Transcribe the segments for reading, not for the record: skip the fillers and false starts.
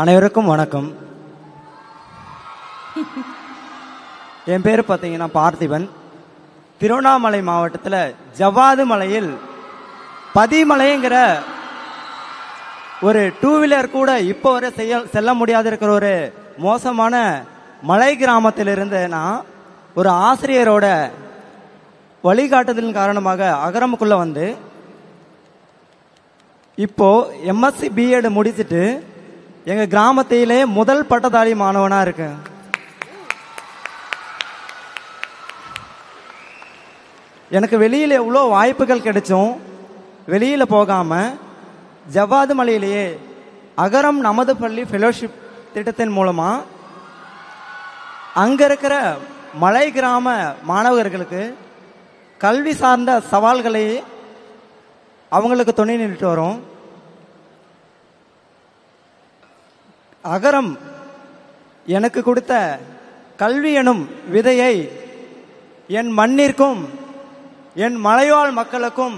அனைவருக்கும் வணக்கம். என் பேர் பார்த்தீங்கன்னா பார்த்திபன். திருவண்ணாமலை மாவட்டத்தில் ஜவ்வாது மலையில் பதிமலைங்கிற ஒரு டூ வீலர் கூட இப்போ வரை செல்ல முடியாத இருக்கிற ஒரு மோசமான மலை கிராமத்திலிருந்து நான் ஒரு ஆசிரியரோட வழிகாட்டுதலின் காரணமாக அகரமுக்குள்ள வந்து இப்போ எம்எஸ்சி பிஎட் முடிச்சுட்டு எங்க கிராமத்திலே முதல் பட்டதாரி மாணவனா இருக்கேன். எனக்கு வெளியில எவ்வளோ வாய்ப்புகள் கிடைச்சும் வெளியில போகாம ஜவ்வாது மலையிலேயே அகரம் நமது பள்ளி ஃபெலோஷிப் திட்டத்தின் மூலமா அங்க இருக்கிற மலை கிராம மாணவர்களுக்கு கல்வி சார்ந்த சவால்களை அவங்களுக்கு துணை நின்றுட்டு வரும். அகரம் எனக்கு கொடுத்த கல்வி எனும் விதையை என் மண்ணிற்கும் என் மலைவாழ் மக்களுக்கும்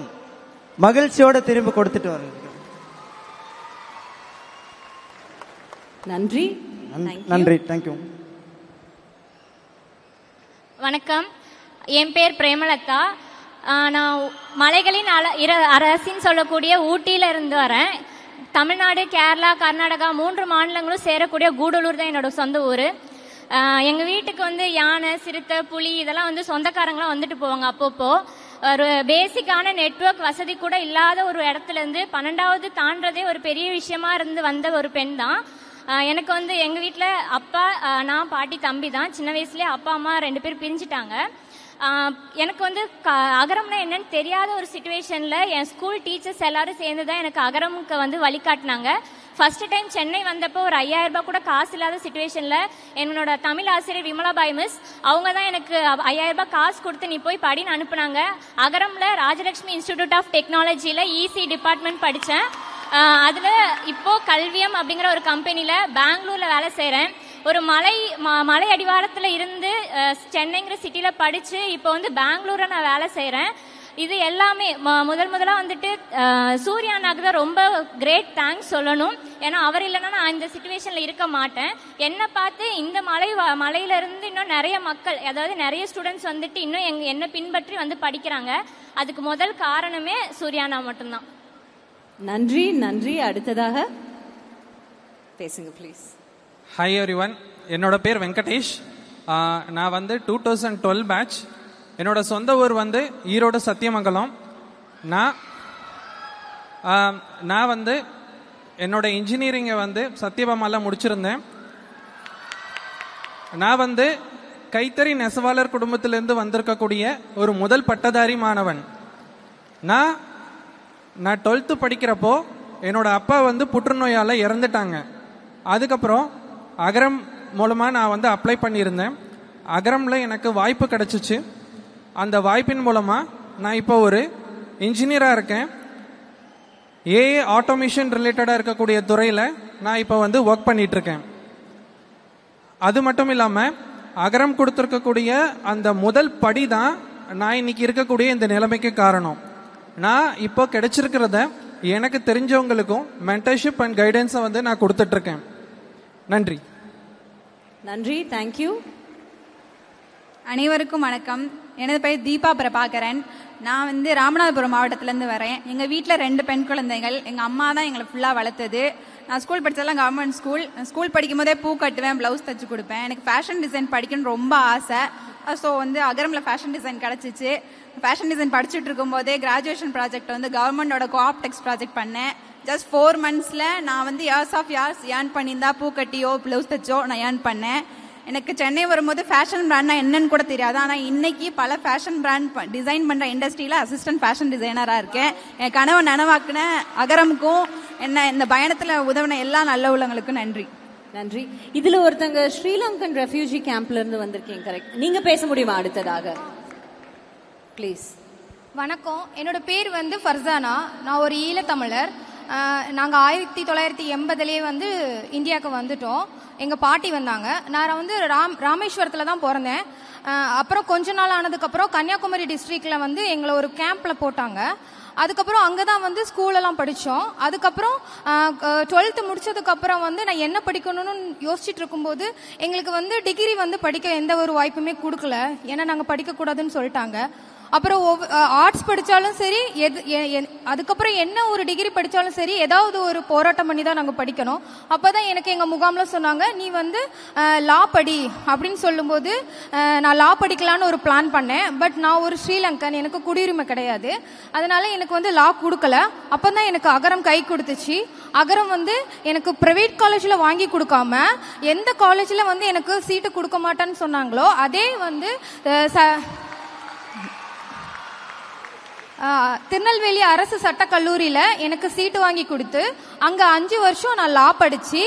மகிழ்ச்சியோடு திரும்பி கொடுத்துட்டு வரேன். நன்றி. நன்றி. தேங்க்யூ. வணக்கம். என் பேர் பிரேமலதா. நான் மலைகளின் அரசின்னு சொல்லக்கூடிய ஊட்டியில இருந்து வரேன். தமிழ்நாடு, கேரளா, கர்நாடகா 3 மாநிலங்களும் சேரக்கூடிய கூடலூர் தான் என்னோட சொந்த ஊர். எங்கள் வீட்டுக்கு வந்து யானை, சிறுத்தை, புலி இதெல்லாம் வந்து சொந்தக்காரங்களாம் வந்துட்டு போவாங்க. அப்பப்போ ஒரு பேசிக்கான நெட்வொர்க் வசதி கூட இல்லாத ஒரு இடத்துலேருந்து 12வது தாண்டதே ஒரு பெரிய விஷயமா இருந்து வந்த ஒரு பெண் தான். எனக்கு வந்து எங்கள் வீட்டில் அப்பா, நான், பாட்டி, தம்பி தான். சின்ன வயசுலேயே அப்பா அம்மா 2 பேர் பிரிஞ்சுட்டாங்க. எனக்கு வந்து அகரம்னா என்னன்னு தெரியாத ஒரு சிச்சுவேஷனில் என் ஸ்கூல் டீச்சர்ஸ் எல்லாரும் சேர்ந்து தான் எனக்கு அகரமுக்கு வந்து வழிகாட்டினாங்க. ஃபர்ஸ்ட் டைம் சென்னை வந்தப்போ ஒரு 5000 ரூபாய் கூட காசு இல்லாத சிச்சுவேஷனில் என்னோட தமிழ் ஆசிரியர் விமலாபாய் மிஸ் அவங்க தான் எனக்கு 5000 ரூபாய் காசு கொடுத்து நீ போய் படின்னு அனுப்புனாங்க. அகரமில் ராஜலட்சுமி இன்ஸ்டிடியூட் ஆஃப் டெக்னாலஜியில் இசி டிபார்ட்மெண்ட் படித்தேன். அதில் இப்போது கல்வியம் அப்படிங்கிற ஒரு கம்பெனியில் பெங்களூரில் வேலை செய்கிறேன். ஒரு மலை அடிவாரத்தில் இருந்து சென்னைங்கிற சிட்டியில் படித்து இப்போ வந்து பெங்களூரில் நான் வேலை செய்கிறேன். இது எல்லாமே முதலாக வந்துட்டு சூர்யா அண்ணாக்கு தான் ரொம்ப கிரேட் தேங்க்ஸ் சொல்லணும். ஏன்னா அவர் இல்லைன்னா நான் இந்த சிச்சுவேஷனில் இருக்க மாட்டேன். என்னை பார்த்து இந்த மலையிலேருந்து இன்னும் நிறைய மக்கள், அதாவது நிறைய ஸ்டூடெண்ட்ஸ் வந்துட்டு இன்னும் என்னை பின்பற்றி வந்து படிக்கிறாங்க. அதுக்கு முதல் காரணமே சூர்யா அண்ணா மட்டும்தான். நன்றி. நன்றி. அடுத்ததாக பேசுங்க ப்ளீஸ். ஹாய் எவ்ரிவன், என்னோட பேர் வெங்கடேஷ். நான் வந்து 2012 பேட்ச். என்னோட சொந்த ஊர் வந்து ஈரோடு சத்தியமங்கலம். நான் வந்து என்னோட இன்ஜினியரிங்கை வந்து சத்தியபாமாவில் முடிச்சிருந்தேன். நான் வந்து கைத்தறி நெசவாளர் குடும்பத்திலேருந்து வந்திருக்கக்கூடிய ஒரு முதல் பட்டதாரி மாணவன். நான் 12th படிக்கிறப்போ என்னோட அப்பா வந்து புற்றுநோயால் இறந்துட்டாங்க. அதுக்கப்புறம் அகரம் மூலமாக நான் வந்து அப்ளை பண்ணியிருந்தேன். அகரமில் எனக்கு வாய்ப்பு கிடச்சிச்சு. அந்த வாய்ப்பின் மூலமாக நான் இப்போ ஒரு இன்ஜினியராக இருக்கேன். ஏஏ ஆட்டோமேஷன் ரிலேட்டடாக இருக்கக்கூடிய துறையில் நான் இப்போ வந்து ஒர்க் பண்ணிகிட்ருக்கேன். அது மட்டும் இல்லாமல் அகரம் கொடுத்துருக்கக்கூடிய அந்த முதல் படி தான் நான் இன்னைக்கு இருக்கக்கூடிய இந்த நிலைமைக்கு காரணம். நான் இப்போ கிடைச்சிருக்கிறத எனக்கு தெரிஞ்சவங்களுக்கும் மென்டர்ஷிப் அண்ட் கைடன்ஸை வந்து நான் கொடுத்துட்ருக்கேன். நன்றி. நன்றி. தேங்க்யூ. அனைவருக்கும் வணக்கம். எனது பெயர் தீபா பிரபாகரன். நான் வந்து ராமநாதபுரம் மாவட்டத்திலேருந்து வரேன். எங்கள் வீட்டில் 2 பெண் குழந்தைகள். எங்கள் அம்மா தான் எங்களை ஃபுல்லாக வளர்த்தது. நான் ஸ்கூல் படித்ததெல்லாம் கவர்மெண்ட் ஸ்கூல் படிக்கும் போதே பூ கட்டுவேன், ப்ளவுஸ் தைச்சு கொடுப்பேன். எனக்கு ஃபேஷன் டிசைன் படிக்கணும்னு ரொம்ப ஆசை. ஸோ வந்து அகரமில் ஃபேஷன் டிசைன் கிடச்சிச்சு. ஃபேஷன் டிசைன் படிச்சுட்டு இருக்கும்போதே கிராஜுவேஷன் ப்ராஜெக்ட் வந்து கவர்மெண்டோட கோஆப்டெக்ஸ் ப்ராஜெக்ட் பண்ணேன். ஜஸ்ட் 4 monthsல நான் வந்து இயர்ஸ் ஏர்ன் பண்ணியிருந்தா பூ கட்டியோ ப்ளவுஸ் தைச்சோ நான் ஏர்ன் பண்ணேன். எனக்கு சென்னை வரும்போது ஃபேஷன் பிராண்ட்னா என்னன்னு கூட தெரியாது. ஆனால் இன்னைக்கு பல ஃபேஷன் பிராண்ட் டிசைன் பண்ணுற இண்டஸ்ட்ரியில் அசிஸ்டன்ட் ஃபேஷன் டிசைனராக இருக்கேன். என் கனவை நனவாக்குன அகரமுக்கும் என்ன இந்த பயணத்தில் உதவின எல்லா நல்ல உள்ளவங்களுக்கும் நன்றி. நன்றி. இதுல ஒருத்தங்க ஸ்ரீலங்கன் ரெஃப்யூஜி கேம்ப்ல இருந்து வந்திருக்கீங்க, கரெக்ட்? நீங்க பேச முடியுமா அடுத்ததாக ப்ளீஸ்? வணக்கம். என்னோட பேர் வந்து ஃபர்சானா. நான் ஒரு ஈழத்தமிழர். நாங்கள் 1980 வந்து இந்தியாவுக்கு வந்துட்டோம். எங்கள் பாட்டி வந்தாங்க. நான் வந்து ராமேஸ்வரத்தில் தான் பிறந்தேன். அப்புறம் கொஞ்ச நாள் ஆனதுக்கப்புறம் கன்னியாகுமரி டிஸ்ட்ரிக்டில் வந்து எங்களை ஒரு கேம்பில் போட்டாங்க. அதுக்கப்புறம் அங்கே தான் வந்து ஸ்கூலெல்லாம் படித்தோம். அதுக்கப்புறம் 12th முடிச்சதுக்கப்புறம் வந்து நான் என்ன படிக்கணும்னு யோசிச்சுட்டு இருக்கும்போது எங்களுக்கு வந்து டிகிரி வந்து படிக்க எந்த ஒரு வாய்ப்புமே கொடுக்கல. ஏன்னா நாங்கள் படிக்கக்கூடாதுன்னு சொல்லிட்டாங்க. அப்புறம் ஆர்ட்ஸ் படித்தாலும் சரி, அதுக்கப்புறம் என்ன ஒரு டிகிரி படித்தாலும் சரி, ஏதாவது ஒரு போராட்டம் பண்ணி தான் நாங்கள் படிக்கணும். அப்போ தான் எனக்கு எங்கள் முகாமில் சொன்னாங்க, நீ வந்து லா படி அப்படின்னு சொல்லும்போது நான் லா படிக்கலான்னு ஒரு பிளான் பண்ணேன். பட் நான் ஒரு ஸ்ரீலங்கன், எனக்கு குடியுரிமை கிடையாது. அதனால எனக்கு வந்து லா கொடுக்கல. அப்போ தான் எனக்கு அகரம் கை கொடுத்துச்சு. அகரம் வந்து எனக்கு பிரைவேட் காலேஜில் வாங்கி கொடுக்காம எந்த காலேஜில் வந்து எனக்கு சீட்டு கொடுக்க மாட்டேன்னு சொன்னாங்களோ அதே வந்து திருநெல்வேலி அரசு சட்டக்கல்லூரியில் எனக்கு சீட்டு வாங்கி கொடுத்து அங்கே 5 வருஷம் நான் லா படித்து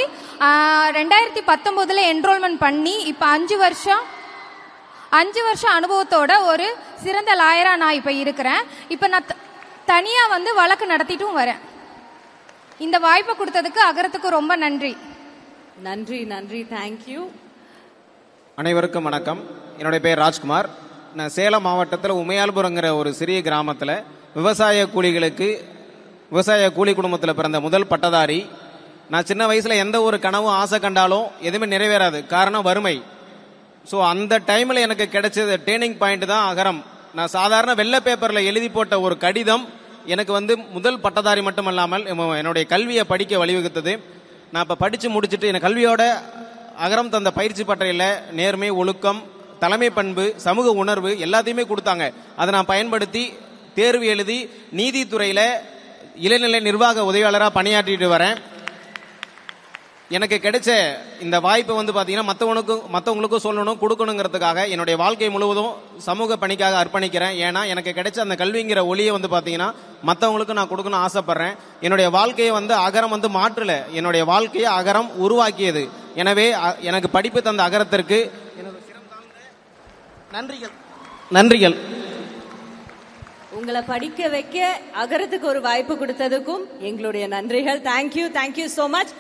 2019 என்ரோல்மெண்ட் பண்ணி இப்போ 5 வருஷம் அனுபவத்தோட ஒரு சிறந்த லாயராக நான் இப்போ இருக்கிறேன். இப்போ நான் தனியாக வந்து வழக்கு நடத்திட்டும் வரேன். இந்த வாய்ப்பை கொடுத்ததுக்கு அகரத்துக்கு ரொம்ப நன்றி. நன்றி நன்றி, தேங்க்யூ. அனைவருக்கும் வணக்கம். என்னுடைய பேர் ராஜ்குமார். நான் சேலம் மாவட்டத்தில் உமையால்புரங்கிற ஒரு சிறிய கிராமத்தில் விவசாய கூலி குடும்பத்தில் பிறந்த முதல் பட்டதாரி. நான் சின்ன வயசில் எந்த ஒரு கனவும் ஆசை கண்டாலும் எதுவுமே நிறைவேறாது, காரணம் வறுமை. ஸோ அந்த டைமில் எனக்கு கிடைச்சது டேர்னிங் பாயிண்ட் தான் அகரம். நான் சாதாரண வெள்ளை பேப்பரில் எழுதி போட்ட ஒரு கடிதம் எனக்கு வந்து முதல் பட்டதாரி மட்டுமல்லாமல் என்னுடைய கல்வியை படிக்க வழிவகுத்தது. நான் இப்போ படித்து முடிச்சுட்டு என் கல்வியோட அகரம் தந்த பயிற்சி பட்டறையில் நேர்மை, ஒழுக்கம், தலைமை பண்பு, சமூக உணர்வு எல்லாத்தையுமே கொடுத்தாங்க. அதை நான் பயன்படுத்தி தேர்வு எழுதி நீதித்துறையில் இளநிலை நிர்வாக உதவியாளராக பணியாற்றிட்டு வரேன். எனக்கு கிடைச்ச இந்த வாய்ப்பை வந்து பார்த்தீங்கன்னா மற்றவங்களுக்கும் சொல்லணும், கொடுக்கணுங்கிறதுக்காக என்னுடைய வாழ்க்கை முழுவதும் சமூக பணிக்காக அர்ப்பணிக்கிறேன். ஏன்னா எனக்கு கிடைச்ச அந்த கல்விங்கிற ஒளியை வந்து பார்த்தீங்கன்னா மற்றவங்களுக்கும் நான் கொடுக்கணும்னு ஆசைப்படுறேன். என்னுடைய வாழ்க்கையை வந்து அகரம் வந்து மாற்றல, என்னுடைய வாழ்க்கையை அகரம் உருவாக்கியது. எனவே எனக்கு படிப்பு தந்த அகரத்திற்கு நன்றிகள். உங்களை படிக்க வைக்க அகரத்துக்கு ஒரு வாய்ப்பு கொடுத்ததுக்கும் எங்களுடைய நன்றிகள். Thank you, thank you so much.